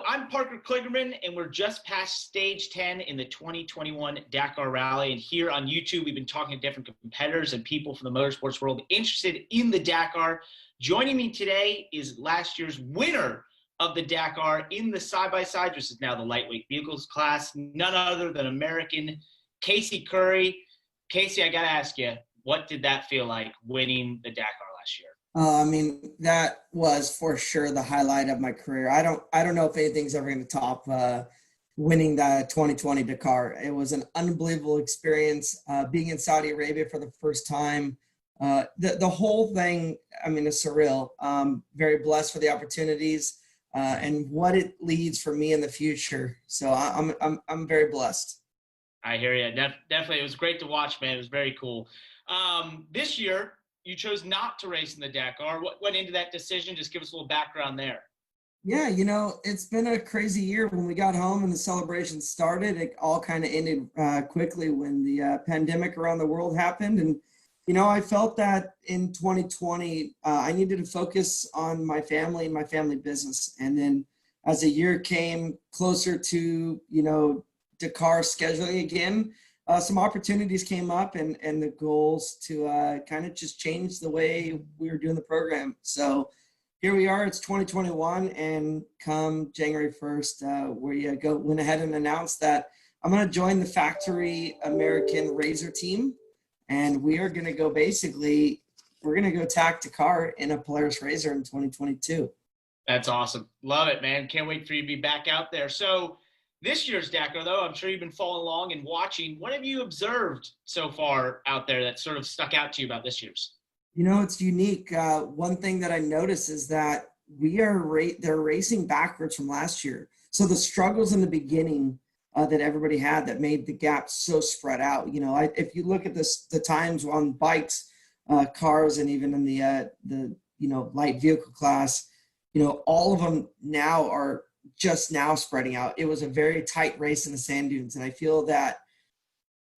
Hello, I'm Parker Kligerman, and we're just past stage 10 in the 2021 Dakar Rally. And here on YouTube, we've been talking to different competitors and people from the motorsports world interested in the Dakar. Joining me today is last year's winner of the Dakar in the side-by-side, which is now the lightweight vehicles class, none other than American Casey Currie. Casey, I got to ask you, what did that feel like winning the Dakar last year? That was for sure the highlight of my career. I don't know if anything's ever going to top winning the 2020 Dakar. It was an unbelievable experience, being in Saudi Arabia for the first time. The whole thing, is surreal. Very blessed for the opportunities and what it leads for me in the future. So I'm very blessed. I hear you. Definitely, it was great to watch, man. It was very cool. This year, you chose not to race in the Dakar. What went into that decision? Just give us a little background there. Yeah, it's been a crazy year. When we got home and the celebration started, it all kind of ended quickly when the pandemic around the world happened. And, I felt that in 2020, I needed to focus on my family and my family business. And then as the year came closer to, Dakar scheduling again, some opportunities came up and the goals to kind of just change the way we were doing the program. So here we are, it's 2021, and come January 1st, we went ahead and announced that I'm going to join the Factory American RZR team, and we are going to go attack Dakar in a Polaris RZR in 2022. That's awesome. Love it, man. Can't wait for you to be back out there. So this year's Dakar, though, I'm sure you've been following along and watching. What have you observed so far out there that sort of stuck out to you about this year's? It's unique. One thing that I noticed is that they're racing backwards from last year. So the struggles in the beginning that everybody had that made the gap so spread out. If you look at the times on bikes, cars, and even in the light vehicle class, all of them now are just now spreading out. It was a very tight race in the sand dunes, and I feel that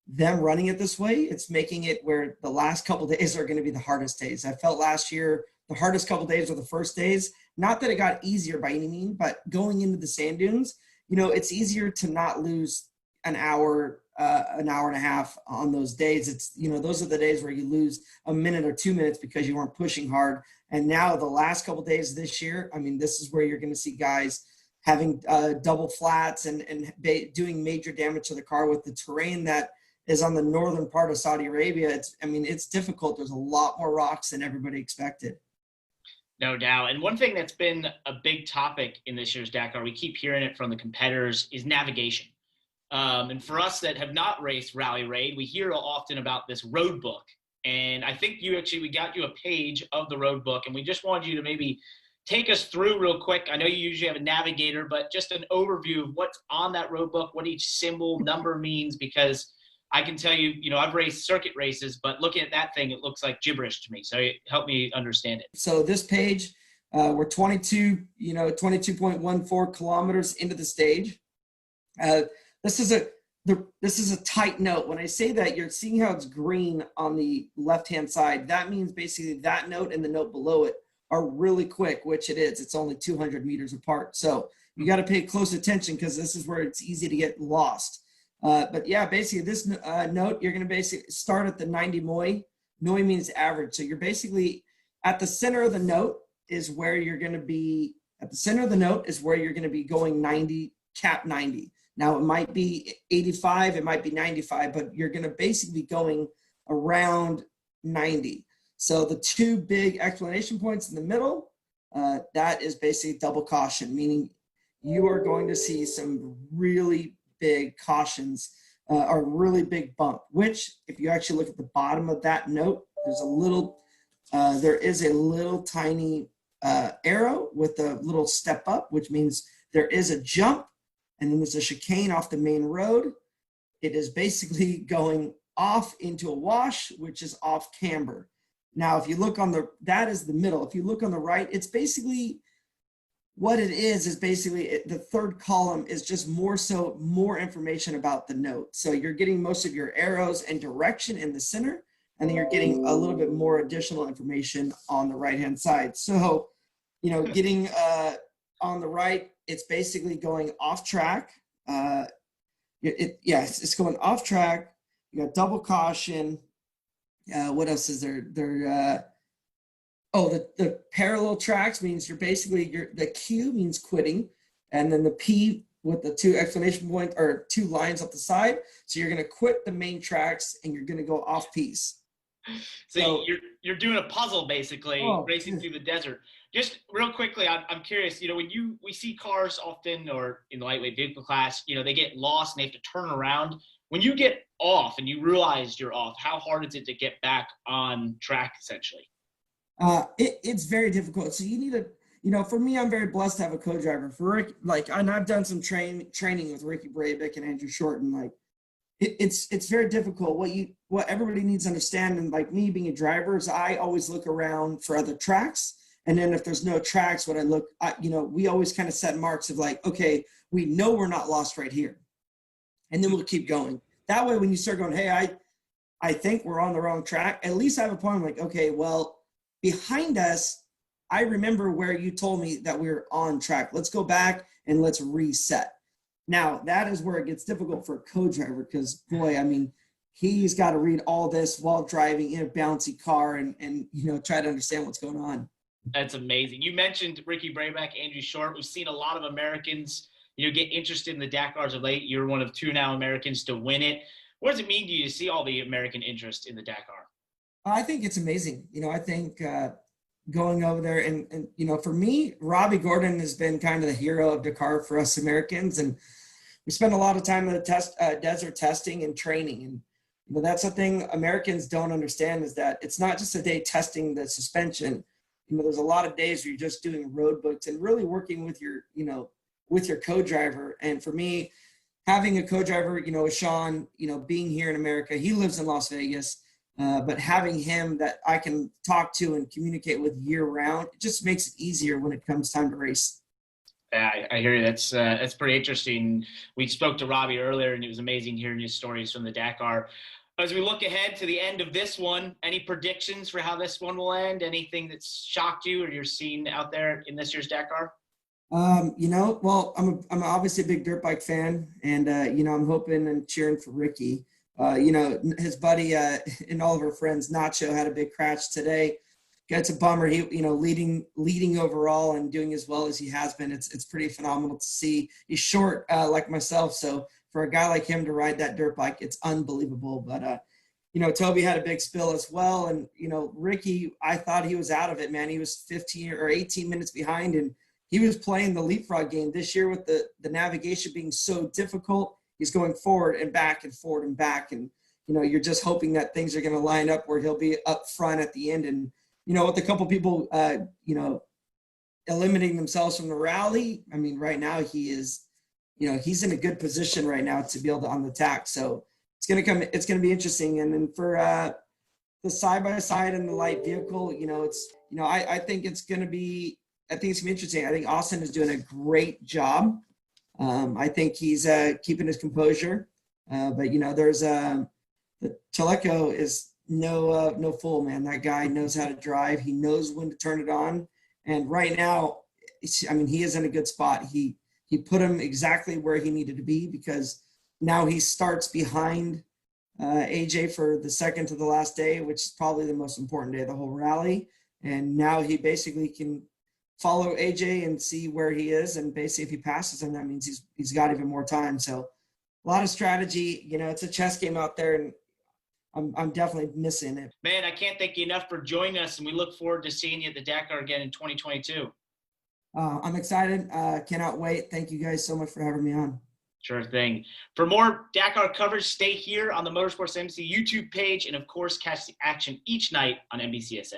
them running it this way, it's making it where the last couple of days are going to be the hardest days. I felt last year the hardest couple of days were the first days. Not that it got easier by any means, but going into the sand dunes, it's easier to not lose an hour and a half on those days. It's those are the days where you lose a minute or 2 minutes because you weren't pushing hard. And now the last couple of days this year, this is where you're going to see guys having double flats and doing major damage to the car with the terrain that is on the northern part of Saudi Arabia. It's difficult. There's a lot more rocks than everybody expected. No doubt. And one thing that's been a big topic in this year's Dakar, we keep hearing it from the competitors, is navigation. And for us that have not raced Rally Raid, we hear often about this road book. And I think we got you a page of the road book, and we just wanted you to maybe take us through real quick. I know you usually have a navigator, but just an overview of what's on that road book, what each symbol number means, because I can tell you, I've raced circuit races, but looking at that thing, it looks like gibberish to me. So help me understand it. So this page, we're 22.14 kilometers into the stage. This is a tight note. When I say that, you're seeing how it's green on the left-hand side. That means basically that note and the note below it are really quick, which it is. It's only 200 meters apart. So you got to pay close attention because this is where it's easy to get lost. But yeah, basically this note, you're going to basically start at the 90 moi. Moi means average. So you're basically at the center of the note is where you're going to be. At the center of the note is where you're going to be going 90, cap 90. Now it might be 85, it might be 95, but you're going to basically be going around 90. So the two big explanation points in the middle, that is basically double caution, meaning you are going to see some really big cautions or really big bump, which if you actually look at the bottom of that note, there is a little tiny arrow with a little step up, which means there is a jump, and then there's a chicane off the main road. It is basically going off into a wash, which is off camber. Now, if you look that is the middle. If you look on the right, it's basically what it is basically the third column is just more information about the note. So you're getting most of your arrows and direction in the center, and then you're getting a little bit more additional information on the right-hand side. So, getting on the right, it's basically going off track. It's going off track. You got double caution. What else is there? The parallel tracks means the Q means quitting, and then the P with the 2 exclamation point or 2 lines up the side. So you're going to quit the main tracks and you're going to go off piece. So you're doing a puzzle basically, racing dude. through the desert. Just real quickly, I'm curious. When we see cars often, or in the lightweight vehicle class, they get lost and they have to turn around. When you get off and you realize you're off, how hard is it to get back on track essentially? It's very difficult. So you need for me, I'm very blessed to have a co-driver. For Rick, and I've done some training with Ricky Brabec and Andrew Shorten. It's very difficult. What everybody needs to understand, and like me being a driver, is I always look around for other tracks. And then if there's no tracks, we always kind of set marks of okay, we know we're not lost right here. And then we'll keep going. That way, when you start going, hey, I think we're on the wrong track, at least I have a point. I'm like, okay, well, behind us, I remember where you told me that we were on track. Let's go back and let's reset. Now, that is where it gets difficult for a co-driver because, boy, he's got to read all this while driving in a bouncy car and try to understand what's going on. That's amazing. You mentioned Ricky Brabec, Andrew Short. We've seen a lot of Americans, get interested in the Dakars of late. You're one of 2 now Americans to win it. What does it mean to you to see all the American interest in the Dakar? I think it's amazing. I think going over there and for me, Robbie Gordon has been kind of the hero of Dakar for us Americans. And we spend a lot of time in the desert testing and training. And that's the thing Americans don't understand is that it's not just a day testing the suspension. There's a lot of days where you're just doing road books and really working with your co-driver. And for me, having a co-driver, Sean, being here in America, he lives in Las Vegas, but having him that I can talk to and communicate with year round, it just makes it easier when it comes time to race. Yeah, I hear you. That's pretty interesting. We spoke to Robbie earlier, and it was amazing hearing his stories from the Dakar. As we look ahead to the end of this one, any predictions for how this one will end? Anything that's shocked you or you're seeing out there in this year's Dakar? Well, I'm obviously a big dirt bike fan, and I'm hoping and cheering for Ricky. His buddy and all of our friends, Nacho, had a big crash today. It's a bummer. He, leading overall and doing as well as he has been. It's pretty phenomenal to see. He's short like myself, so for a guy like him to ride that dirt bike, it's unbelievable. But Toby had a big spill as well, and Ricky, I thought he was out of it, man. He was 15 or 18 minutes behind, and he was playing the leapfrog game this year with the navigation being so difficult. He's going forward and back and forward and back, and you're just hoping that things are going to line up where he'll be up front at the end. And with a couple people eliminating themselves from the rally, right now he is. He's in a good position right now to be able to on the attack. So it's going to be interesting. And then for the side-by-side and the light vehicle, I think it's going to be interesting. I think Austin is doing a great job. I think he's keeping his composure. But there's the Chaleco is no fool, man. That guy knows how to drive. He knows when to turn it on. And right now, he is in a good spot. He put him exactly where he needed to be because now he starts behind AJ for the second to the last day, which is probably the most important day of the whole rally. And now he basically can follow AJ and see where he is. And basically if he passes him, that means he's got even more time. So a lot of strategy, it's a chess game out there, and I'm definitely missing it. Man, I can't thank you enough for joining us, and we look forward to seeing you at the Dakar again in 2022. I'm excited. Cannot wait. Thank you guys so much for having me on. Sure thing. For more Dakar coverage, stay here on the Motorsports NBC YouTube page, and of course, catch the action each night on NBCSN.